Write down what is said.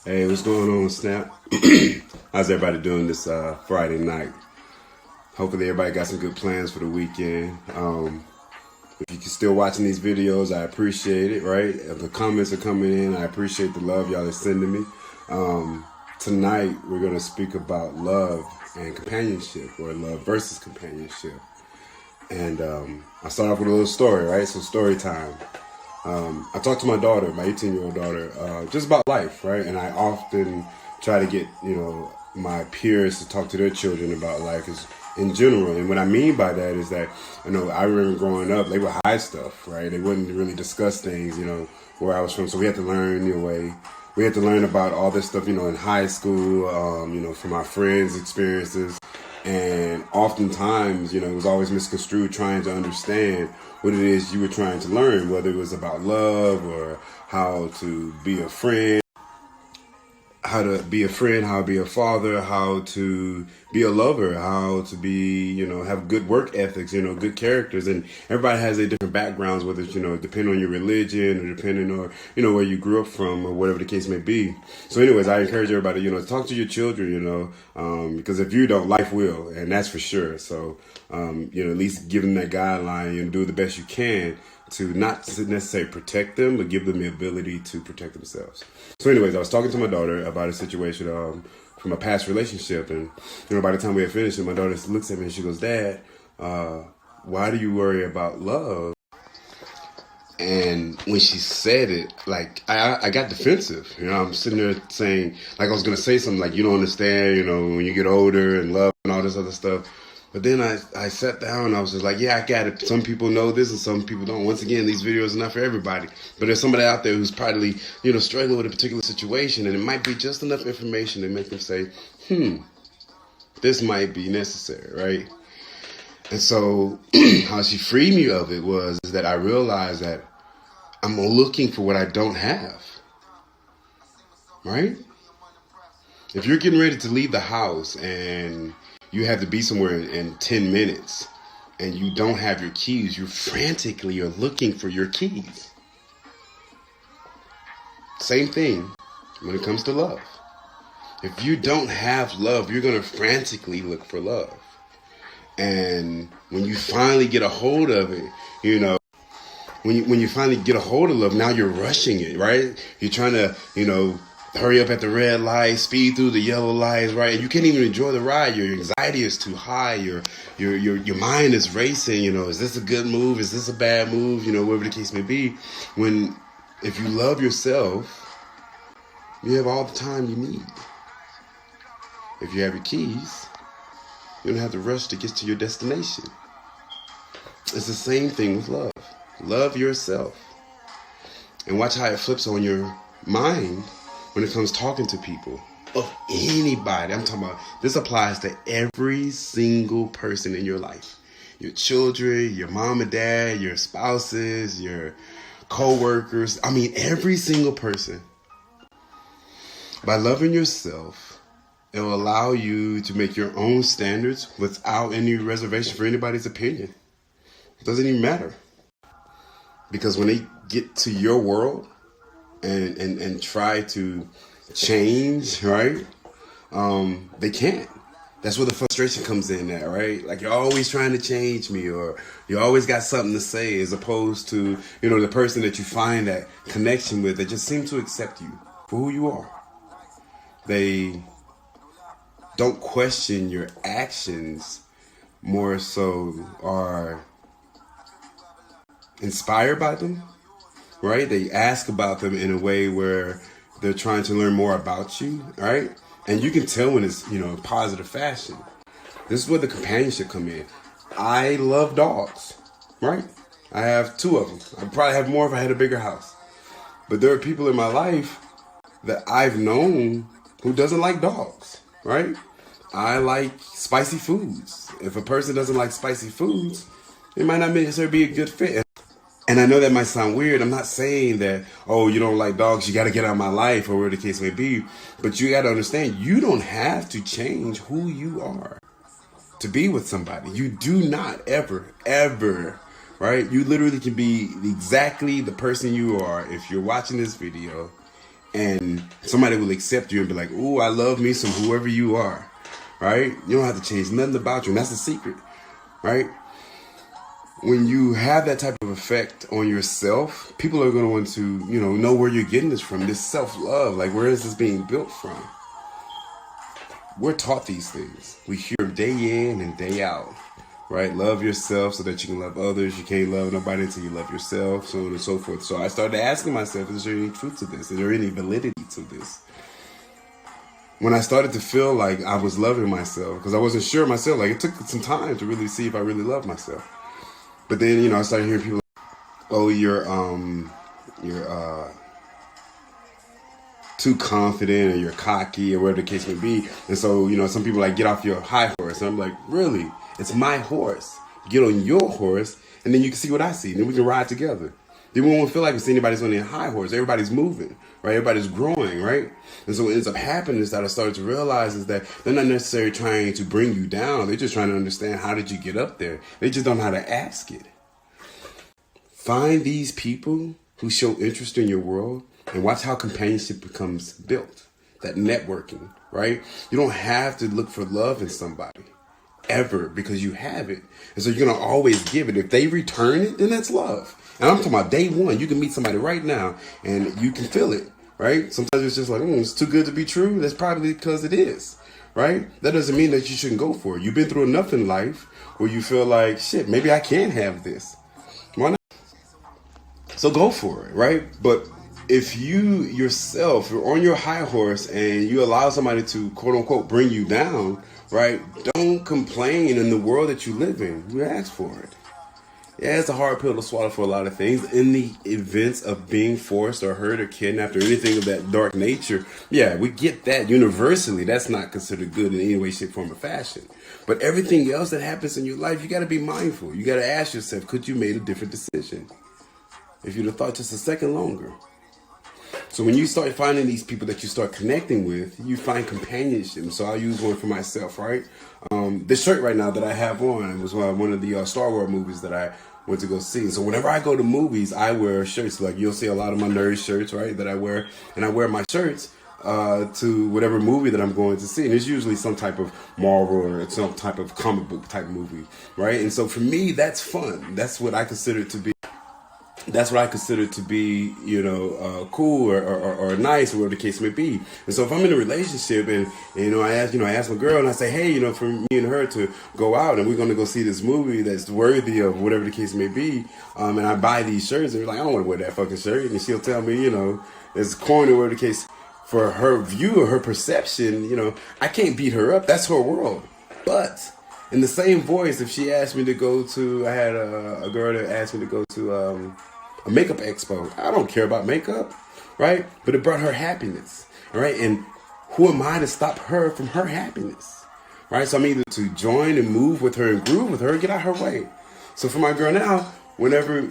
Hey, what's going on, Snap? How's everybody doing this Friday night? Hopefully everybody got some good plans for the weekend. If you're still watching these videos, I appreciate it, right? If the comments are coming in, I appreciate the love y'all are sending me. Tonight, we're going to speak about love and companionship, or love versus companionship. And I'll start off with a little story, right? So story time. I talked to my daughter, my 18-year-old daughter, just about life, right? And I often try to get, my peers to talk to their children about life in general. And what I mean by that is that, I remember growing up, they would hide stuff, right? They wouldn't really discuss things, where I was from. So we had to learn, we had to learn about all this stuff, in high school, from our friends' experiences. And oftentimes, it was always misconstrued trying to understand what it is you were trying to learn, whether it was about love or how to be a friend, how to be a father, how to be a lover, how to be, have good work ethics, good characters. And everybody has their different backgrounds, whether it's, depending on your religion or depending on, where you grew up from or whatever the case may be. So anyways, I encourage everybody, to talk to your children, because if you don't, life will, and that's for sure. So, at least give them that guideline and do the best you can to not necessarily protect them, but give them the ability to protect themselves. So anyways, I was talking to my daughter about a situation from a past relationship. And, by the time we had finished, my daughter looks at me and she goes, "Dad, why do you worry about love?" And when she said it, like, I got defensive. I'm sitting there saying, like I was going to say something like, you don't understand, when you get older and love and all this other stuff. But then I sat down and I was just like, yeah, I got it. Some people know this and some people don't. Once again, these videos are not for everybody. But there's somebody out there who's probably, struggling with a particular situation. And it might be just enough information to make them say, this might be necessary, right? And so how she freed me of it was that I realized that I'm looking for what I don't have, right? If you're getting ready to leave the house and you have to be somewhere in 10 minutes and you don't have your keys, you frantically are looking for your keys. Same thing when it comes to love. If you don't have love, you're going to frantically look for love. And when you finally get a hold of it, when you finally get a hold of love, now you're rushing it, right? You're trying to, hurry up at the red light, speed through the yellow lights, right? And you can't even enjoy the ride. Your anxiety is too high. Your mind is racing. Is this a good move? Is this a bad move? Whatever the case may be. If you love yourself, you have all the time you need. If you have your keys, you don't have to rush to get to your destination. It's the same thing with love. Love yourself. And watch how it flips on your mind when it comes talking to people, of anybody. I'm talking about, this applies to every single person in your life. Your children, your mom and dad, your spouses, your co-workers. I mean, every single person. By loving yourself, it will allow you to make your own standards without any reservation for anybody's opinion. It doesn't even matter. Because when they get to your world, and try to change, right? They can't. That's where the frustration comes in at, right? Like, you're always trying to change me, or you always got something to say, as opposed to, the person that you find that connection with that just seems to accept you for who you are. They don't question your actions, more so are inspired by them. Right? They ask about them in a way where they're trying to learn more about you, right? And you can tell when it's, positive fashion. This is where the companionship come in. I love dogs, right? I have 2 of them. I'd probably have more if I had a bigger house. But there are people in my life that I've known who doesn't like dogs, right? I like spicy foods. If a person doesn't like spicy foods, it might not necessarily be a good fit. And I know that might sound weird. I'm not saying that, oh, you don't like dogs, you got to get out of my life, or whatever the case may be. But you got to understand, you don't have to change who you are to be with somebody. You do not ever, right? You literally can be exactly the person you are if you're watching this video and somebody will accept you and be like, ooh, I love me some whoever you are, right? You don't have to change nothing about you, and that's the secret, right? When you have that type of effect on yourself, people are going to want to, know where you're getting this from, this self-love. Like, where is this being built from? We're taught these things. We hear them day in and day out, right? Love yourself so that you can love others. You can't love nobody until you love yourself, so on and so forth. So I started asking myself, is there any truth to this? Is there any validity to this? When I started to feel like I was loving myself, because I wasn't sure of myself, like it took some time to really see if I really loved myself. But then, I started hearing people like, oh, you're too confident, or you're cocky, or whatever the case may be. And so, some people like, get off your high horse. And I'm like, really? It's my horse. Get on your horse, and then you can see what I see. Then we can ride together. Then we won't feel like it's anybody's on their high horse. Everybody's moving, right? Everybody's growing, right? And so what ends up happening is that I started to realize is that they're not necessarily trying to bring you down. They're just trying to understand, how did you get up there? They just don't know how to ask it. Find these people who show interest in your world and watch how companionship becomes built. That networking, right? You don't have to look for love in somebody ever, because you have it. And so you're going to always give it. If they return it, then that's love. And I'm talking about day one. You can meet somebody right now and you can feel it, right? Sometimes it's just like, it's too good to be true. That's probably because it is, right? That doesn't mean that you shouldn't go for it. You've been through enough in life where you feel like, shit, maybe I can have this. Why not? So go for it, right? But if you yourself are on your high horse and you allow somebody to, quote unquote, bring you down, right? Don't complain in the world that you live in. You ask for it. Yeah, it's a hard pill to swallow for a lot of things. In the events of being forced or hurt or kidnapped or anything of that dark nature, yeah, we get that universally. That's not considered good in any way, shape, form, or fashion. But everything else that happens in your life, you got to be mindful. You got to ask yourself, could you made a different decision if you'd have thought just a second longer? So when you start finding these people that you start connecting with, you find companionship. So I'll use one for myself, right? This shirt right now that I have on was one of the Star Wars movies that I went to go see. So whenever I go to movies, I wear shirts. Like you'll see a lot of my nerd shirts, right, that I wear. And I wear my shirts to whatever movie that I'm going to see. And it's usually some type of Marvel or some type of comic book type movie, right? And so for me, that's fun. That's what I consider to be. That's what I consider to be, cool or nice, or whatever the case may be. And so if I'm in a relationship and I ask my girl and I say, hey, for me and her to go out and we're going to go see this movie that's worthy of whatever the case may be, and I buy these shirts and like, I don't want to wear that fucking shirt. And she'll tell me, it's corny or whatever the case. For her view or her perception, I can't beat her up. That's her world. But in the same voice, if she asked me to go to, I had a girl that asked me to go to a makeup expo. I don't care about makeup, right? But it brought her happiness, all right? And who am I to stop her from her happiness, right? So I'm either to join and move with her and groove with her, get out her way. So for my girl now, whenever